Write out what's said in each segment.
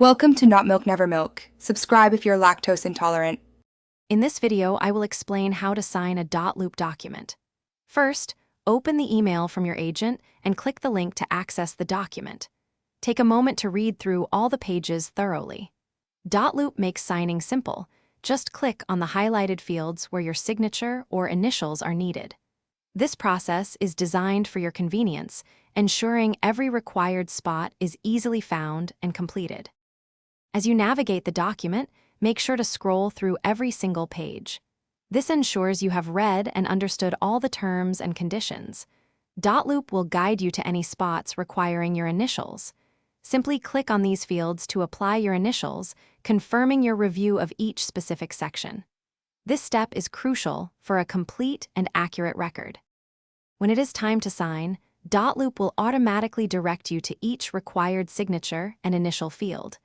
Welcome to Not Milk Never Milk. Subscribe if you're lactose intolerant. In this video, I will explain how to sign a Dotloop document. First, open the email from your agent and click the link to access the document. Take a moment to read through all the pages thoroughly. Dotloop makes signing simple. Just click on the highlighted fields where your signature or initials are needed. This process is designed for your convenience, ensuring every required spot is easily found and completed. As you navigate the document, make sure to scroll through every single page. This ensures you have read and understood all the terms and conditions. Dotloop will guide you to any spots requiring your initials. Simply click on these fields to apply your initials, confirming your review of each specific section. This step is crucial for a complete and accurate record. When it is time to sign, Dotloop will automatically direct you to each required signature and initial field.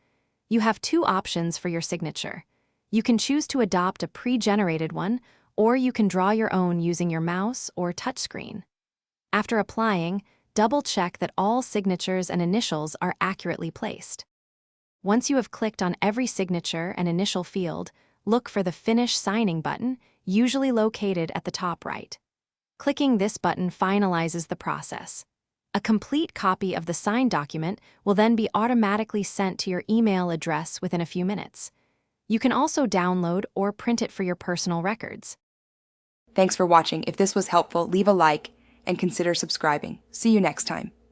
You have two options for your signature. You can choose to adopt a pre-generated one, or you can draw your own using your mouse or touchscreen. After applying, double-check that all signatures and initials are accurately placed. Once you have clicked on every signature and initial field, look for the Finish Signing button, usually located at the top right. Clicking this button finalizes the process. A complete copy of the signed document will then be automatically sent to your email address within a few minutes. You can also download or print it for your personal records. Thanks for watching. If this was helpful, leave a like and consider subscribing. See you next time.